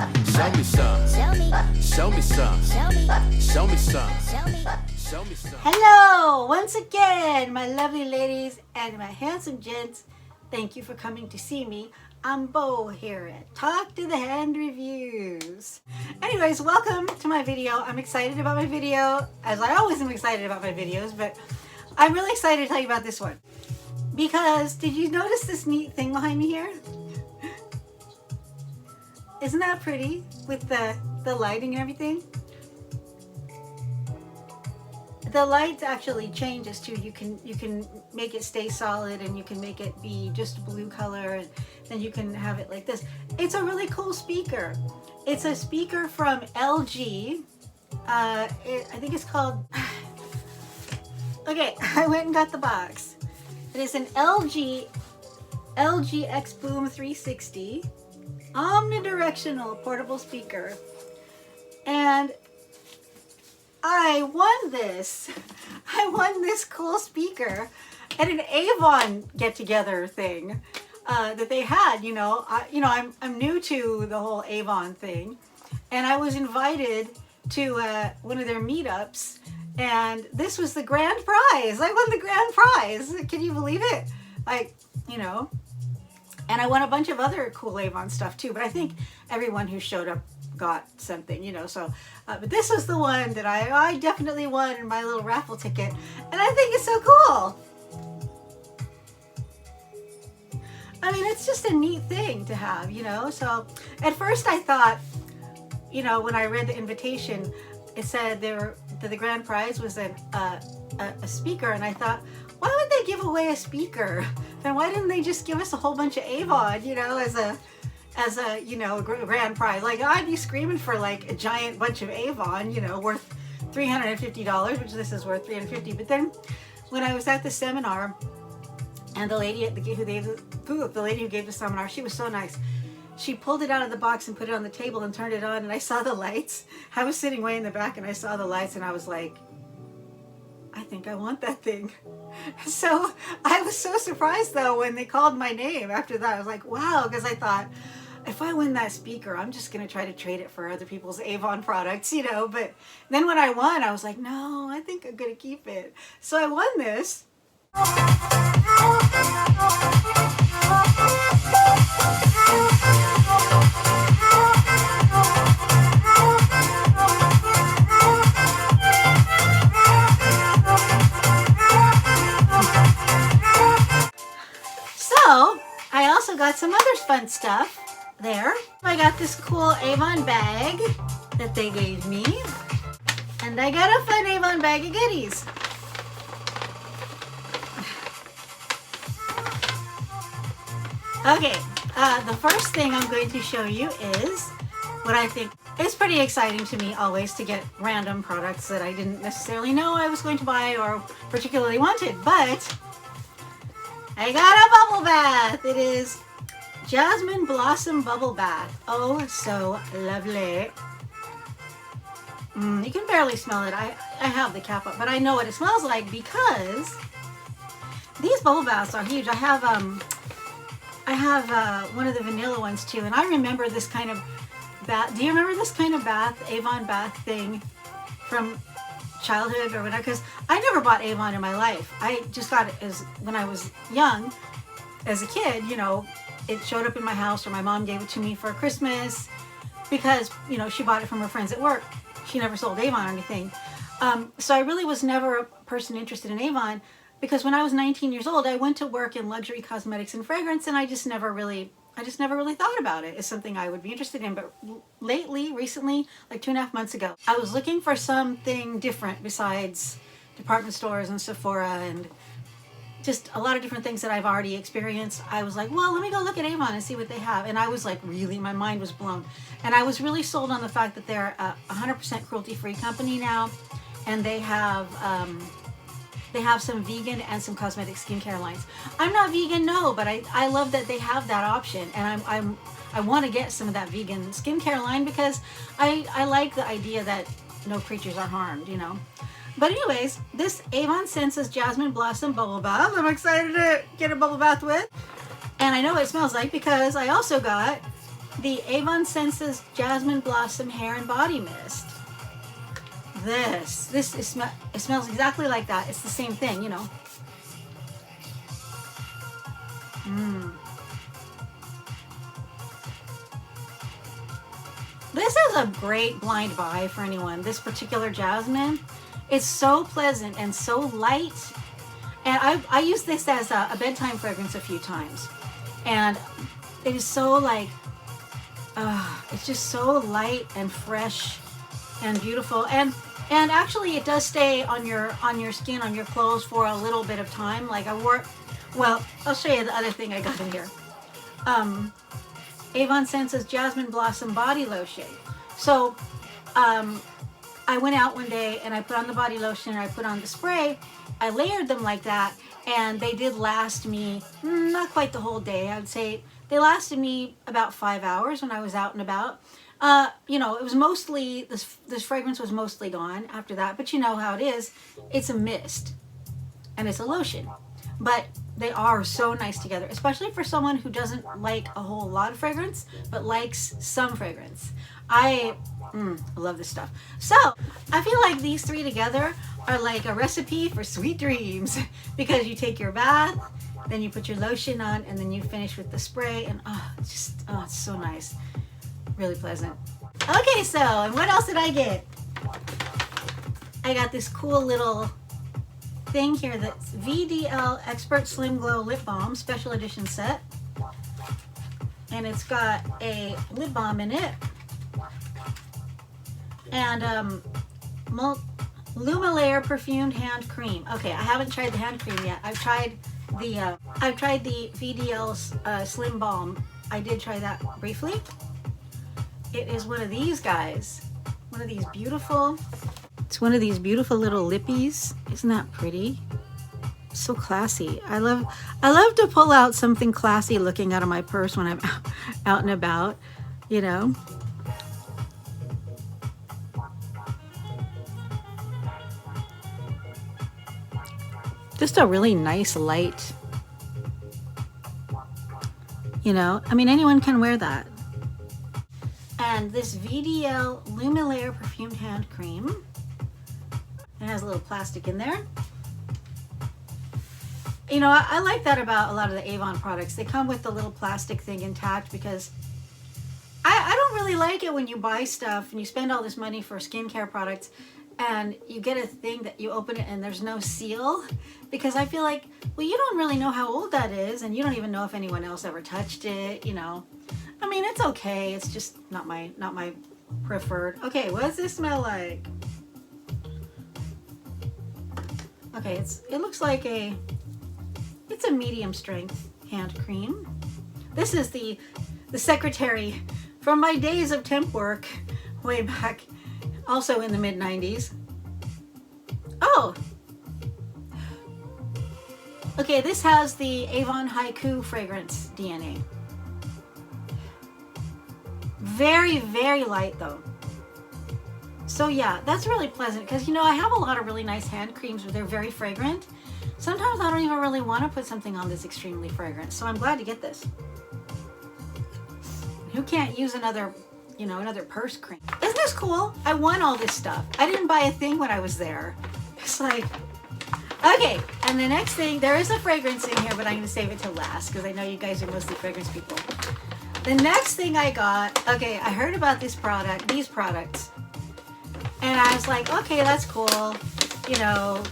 Show me some. Show me some. Show me some. Show me some. Hello, once again, my lovely ladies and my handsome gents. Thank you for coming to see me. I'm Bo here at Talk to the Hand Reviews. Anyways, welcome to my video. I'm excited about my video, as I always am excited about my videos, but I'm really excited to tell you about this one. Because, did you notice this neat thing behind me here? Isn't that pretty with the lighting and everything? The light actually changes too. You can make it stay solid, and you can make it be just a blue color, and then you can have it like this. It's a really cool speaker. It's a speaker from LG. I think it's called... Okay, I went and got the box. It is an LG X Boom 360 omnidirectional portable speaker, and I won this. I won this cool speaker at an Avon get-together thing that they had. I'm new to the whole Avon thing, and I was invited to one of their meetups, and this was the grand prize. I won the grand prize. Can you believe it? And I won a bunch of other cool Avon stuff too, but I think everyone who showed up got something, but this was the one that I definitely won in my little raffle ticket, and I think it's so cool. I mean, it's just a neat thing to have, so at first I thought, when I read the invitation, it said that the grand prize was a speaker, and I thought, why would they give away a speaker? Then why didn't they just give us a whole bunch of Avon, as a grand prize? Like, I'd be screaming for like a giant bunch of Avon, worth $350, which this is worth $350. But then when I was at the seminar, and the lady who gave the seminar, she was so nice. She pulled it out of the box and put it on the table and turned it on, and I saw the lights. I was sitting way in the back, and I saw the lights, and I was like, I think I want that thing. So I was so surprised though when they called my name after that. I was like, wow, because I thought, if I win that speaker, I'm just going to try to trade it for other people's Avon products, but then when I won, I was like, no, I think I'm going to keep it. So I won this. So I also got some other fun stuff there. I got this cool Avon bag that they gave me, and I got a fun Avon bag of goodies. Okay, the first thing I'm going to show you is what I think is pretty exciting to me always, to get random products that I didn't necessarily know I was going to buy or particularly wanted, but I got a bubble bath. It is Jasmine Blossom Bubble Bath. Oh, so lovely. You can barely smell it. I have the cap up, but I know what it smells like because these bubble baths are huge. I have one of the vanilla ones too, and I remember this kind of bath. Do you remember this kind of bath, Avon bath thing from childhood or whatever? Because I never bought Avon in my life. I just got it when I was young, as a kid. It showed up in my house, or my mom gave it to me for Christmas because she bought it from her friends at work. She never sold Avon or anything, so I really was never a person interested in Avon, because when I was 19 years old, I went to work in luxury cosmetics and fragrance, and I just never really thought about it as something I would be interested in. But recently, like 2.5 months ago, I was looking for something different besides department stores and Sephora and just a lot of different things that I've already experienced. I was like, well, let me go look at Avon and see what they have. And I was like, really, my mind was blown. And I was really sold on the fact that they're a 100% cruelty-free company now, and they have some vegan and some cosmetic skincare lines. I'm not vegan, no, but I love that they have that option, and I want to get some of that vegan skincare line because I like the idea that no creatures are harmed, But anyways, this Avon Senses Jasmine Blossom Bubble Bath, I'm excited to get a bubble bath with. And I know what it smells like because I also got the Avon Senses Jasmine Blossom Hair and Body Mist. This is it smells exactly like that. It's the same thing, you know. This is a great blind buy for anyone. This particular jasmine, it's so pleasant and so light. And I used this as a bedtime fragrance a few times. And it is so like, it's just so light and fresh and beautiful. And actually it does stay on your skin, on your clothes for a little bit of time. Like I wore, well, I'll show you the other thing I got in here. Avon Senses Jasmine Blossom Body Lotion. So I went out one day and I put on the body lotion and I put on the spray. I layered them like that, and they did last me not quite the whole day. I would say they lasted me about 5 hours when I was out and about. You know, it was mostly, this fragrance was mostly gone after that, but you know how it is. It's a mist and it's a lotion, but they are so nice together, especially for someone who doesn't like a whole lot of fragrance, but likes some fragrance. I love this stuff. So I feel like these three together are like a recipe for sweet dreams, because you take your bath, then you put your lotion on, and then you finish with the spray, and it's so nice. Really pleasant. Okay, so, and what else did I get? I got this cool little thing here that's VDL Expert Slim Glow Lip Balm Special Edition set. And it's got a lip balm in it. And Lumalayer Perfumed Hand Cream. Okay, I haven't tried the hand cream yet. I've tried the VDL's Slim Balm. I did try that briefly. It is one of these guys. One of these beautiful, it's one of these beautiful little lippies. Isn't that pretty? So classy. I love to pull out something classy looking out of my purse when I'm out and about, you know. Just a really nice light, you know. I mean, anyone can wear that. And this VDL Lumalayer Perfumed Hand Cream. It has a little plastic in there. You know, I like that about a lot of the Avon products. They come with the little plastic thing intact, because I don't really like it when you buy stuff and you spend all this money for skincare products and you get a thing that you open it and there's no seal, because I feel like, well, you don't really know how old that is, and you don't even know if anyone else ever touched it, you know. I mean, it's okay. It's just not my preferred. Okay, what does this smell like? Okay, it looks like it's a medium strength hand cream. This is the secretary from my days of temp work way back, also in the mid-90s. Oh! Okay, this has the Avon Haiku fragrance DNA. Very, very light though. So yeah, that's really pleasant, because you know, I have a lot of really nice hand creams where they're very fragrant. Sometimes I don't even really want to put something on that's extremely fragrant, so I'm glad to get this. Who can't use another, you know, another purse cream? Isn't this cool? I won all this stuff. I didn't buy a thing when I was there. It's like, okay, and the next thing, there is a fragrance in here, but I'm going to save it till last, because I know you guys are mostly fragrance people. The next thing I got, okay, I heard about these products, and I was like, okay, that's cool, you know,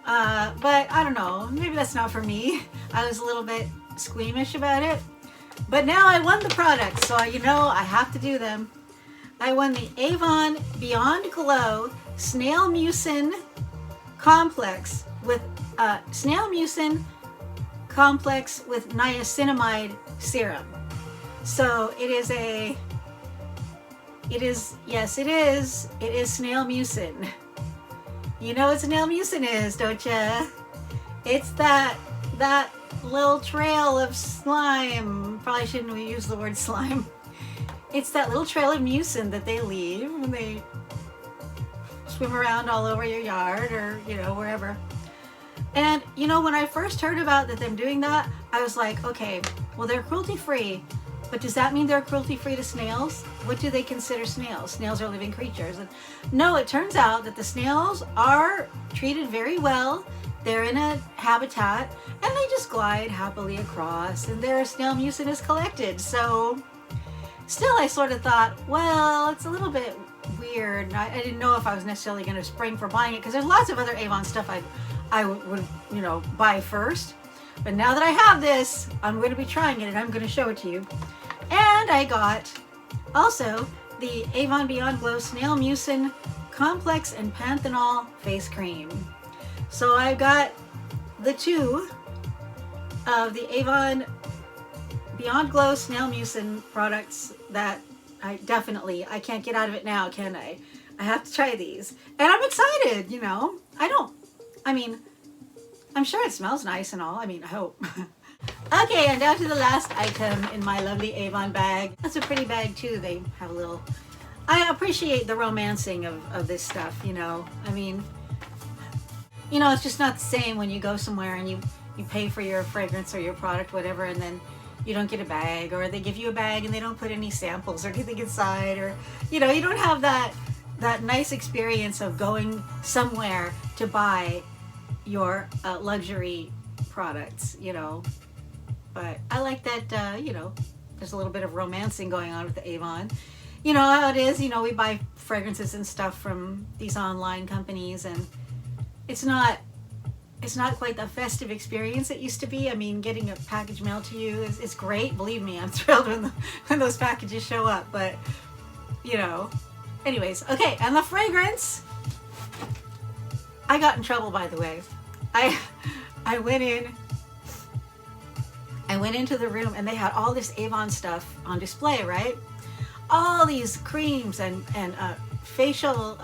but I don't know, maybe that's not for me. I was a little bit squeamish about it, but now I won the products, so you know, I have to do them. I won the Avon Beyond Glow Snail Mucin Complex with Niacinimide Serum. So it is snail mucin. You know what snail mucin is, don't ya? It's that little trail of slime. Probably shouldn't use the word slime. It's that little trail of mucin that they leave when they swim around all over your yard, or you know, wherever. And you know, when I first heard about them doing that, I was like, okay, well, they're cruelty free, But does that mean they're cruelty-free to snails? What do they consider snails? Snails are living creatures. And no, it turns out that the snails are treated very well. They're in a habitat and they just glide happily across and their snail mucin is collected. So still I sort of thought, well, it's a little bit weird. I didn't know if I was necessarily going to spring for buying it because there's lots of other Avon stuff I would, you know, buy first. But now that I have this, I'm going to be trying it and I'm going to show it to you. And I got also the Avon Beyond Glow Snail Mucin Complex and Panthenol Face Cream. So I've got the two of the Avon Beyond Glow Snail Mucin products that I can't get out of it now, can I? I have to try these. And I'm excited, you know. I'm sure it smells nice and all. I mean, I hope. Okay, and down to the last item in my lovely Avon bag. That's a pretty bag too. They have a little... I appreciate the romancing of this stuff, you know. I mean, you know, it's just not the same when you go somewhere and you pay for your fragrance or your product, whatever, and then you don't get a bag, or they give you a bag and they don't put any samples or anything inside, or, you know, you don't have that nice experience of going somewhere to buy your luxury products, you know. But I like that, you know, there's a little bit of romancing going on with the Avon. You know how it is, you know, we buy fragrances and stuff from these online companies and it's not quite the festive experience it used to be. I mean, getting a package mailed to you is great. Believe me, I'm thrilled when those packages show up, but, you know. Anyways, okay, and the fragrance, I got in trouble, by the way. I went into the room and they had all this Avon stuff on display, right? All these creams and facial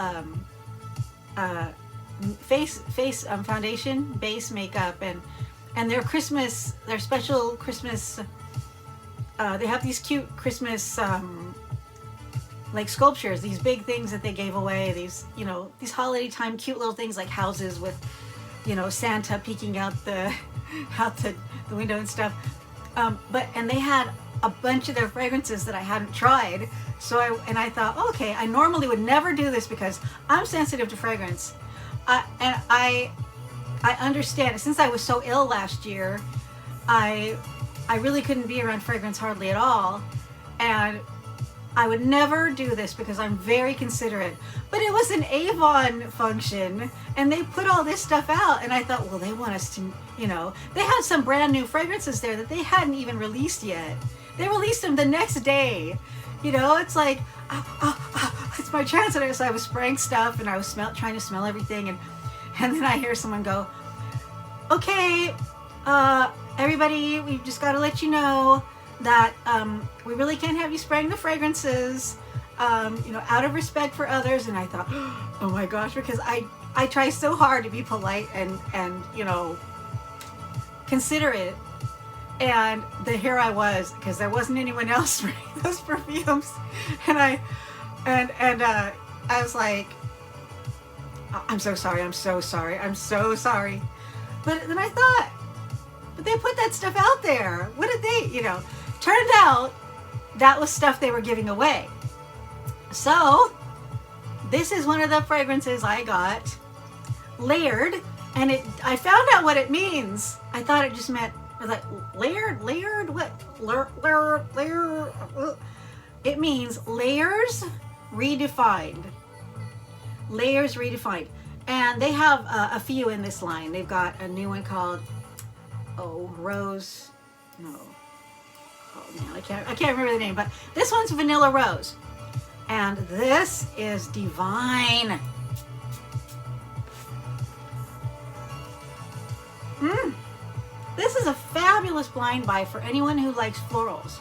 face foundation, base makeup, and their special Christmas. They have these cute Christmas like sculptures, these big things that they gave away. These, you know, these holiday time cute little things like houses with, you know, Santa peeking out the window and stuff. And they had a bunch of their fragrances that I hadn't tried. So I thought, okay, I normally would never do this because I'm sensitive to fragrance. And I understand, since I was so ill last year, I really couldn't be around fragrance hardly at all. And I would never do this because I'm very considerate. But it was an Avon function and they put all this stuff out and I thought, well, they want us to, you know, they had some brand new fragrances there that they hadn't even released yet. They released them the next day. You know, it's like, it's my chance. And so I was spraying stuff and I was trying to smell everything. And then I hear someone go, okay, everybody, we've just got to let you know that we really can't have you spraying the fragrances, you know, out of respect for others. And I thought, oh my gosh, because I try so hard to be polite and you know, considerate. And here I was, because there wasn't anyone else spraying those perfumes. And I was like, I'm so sorry, I'm so sorry, I'm so sorry. But then I thought, but they put that stuff out there. What did they, you know? Turned out that was stuff they were giving away. So this is one of the fragrances I got, LYRD, and I found out what it means. I thought it just meant, I was like, LYRD, what? LYRD. It means layers redefined. Layers redefined. And they have a few in this line. They've got a new one called, Rose, no. Oh man, I can't remember the name, but this one's Vanilla Rose. And this is divine. This is a fabulous blind buy for anyone who likes florals.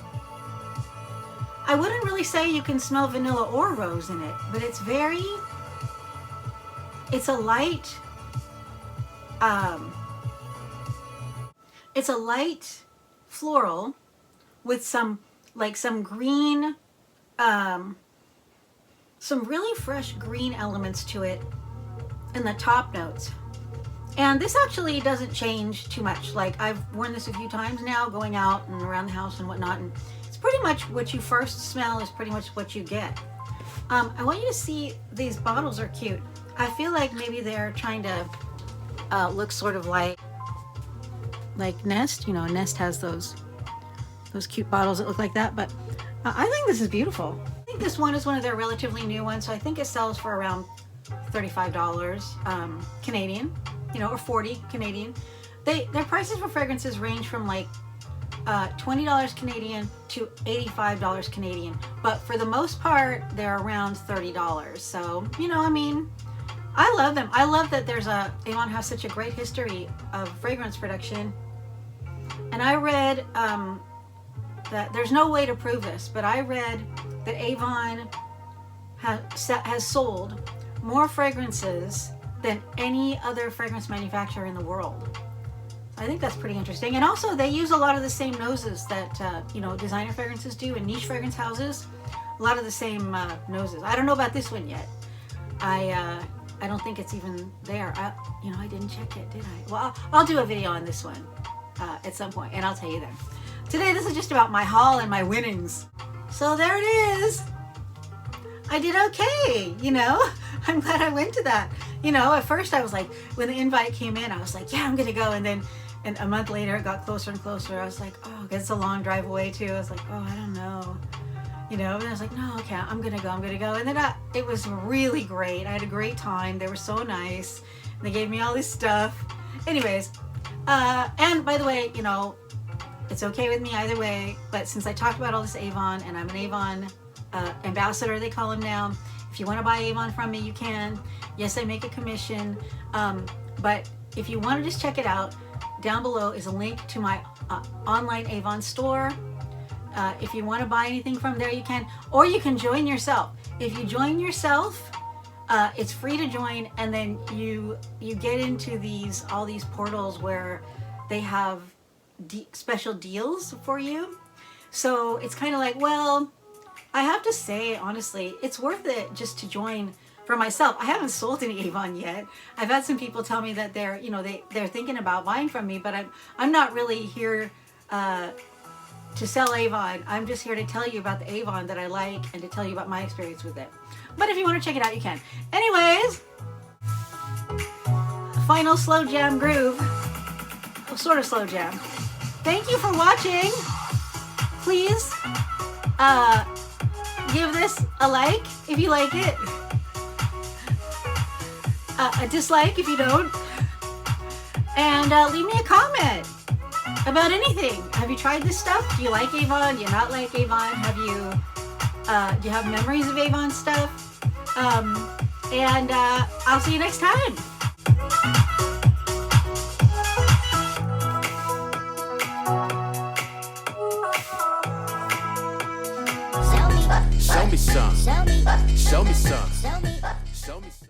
I wouldn't really say you can smell vanilla or rose in it, but it's a light floral with some green, some really fresh green elements to it in the top notes. And this actually doesn't change too much. Like, I've worn this a few times now, going out and around the house and whatnot, and it's pretty much what you first smell is pretty much what you get. I want you to see these bottles are cute. I feel like maybe they're trying to look sort of like Nest. You know, Nest has those cute bottles that look like that, but I think this is beautiful. I think this one is one of their relatively new ones, so I think it sells for around $35 Canadian, you know, or 40 Canadian. Their prices for fragrances range from like $20 Canadian to $85 Canadian, but for the most part they're around $30. So, you know, I mean, I love them. I love that Avon has such a great history of fragrance production. And I read that there's no way to prove this, but I read that Avon has sold more fragrances than any other fragrance manufacturer in the world. I think that's pretty interesting. And also they use a lot of the same noses that you know, designer fragrances do in niche fragrance houses. A lot of the same noses. I don't know about this one yet. I don't think it's even there. You know, I didn't check it, did I? Well, I'll do a video on this one at some point, and I'll tell you then. Today, this is just about my haul and my winnings. So there it is. I did okay, you know? I'm glad I went to that. You know, at first I was like, when the invite came in, I was like, yeah, I'm gonna go. And then a month later, it got closer and closer. I was like, oh, it's a long drive away too. I was like, oh, I don't know. You know, and I was like, no, okay, I'm gonna go. And then it was really great. I had a great time. They were so nice. They gave me all this stuff. Anyways, and by the way, you know, it's okay with me either way, but since I talked about all this Avon, and I'm an Avon ambassador, they call them now. If you want to buy Avon from me, you can. Yes, I make a commission, but if you want to just check it out, down below is a link to my online Avon store. If you want to buy anything from there, you can, or you can join yourself. If you join yourself, it's free to join, and then you get into all these portals where they have special deals for you. So it's kind of like, well, I have to say, honestly, it's worth it just to join for myself. I haven't sold any Avon yet. I've had some people tell me that they're, you know, they're thinking about buying from me, but I'm not really here to sell Avon. I'm just here to tell you about the Avon that I like and to tell you about my experience with it. But if you want to check it out, you can. Anyways, final slow jam groove. Well, sort of slow jam. Thank you for watching. Please give this a like if you like it, a dislike if you don't, and leave me a comment about anything. Have you tried this stuff? Do you like Avon? Do you not like Avon? Do you have memories of Avon stuff? And I'll see you next time. Show me some. Show me some. Show me some.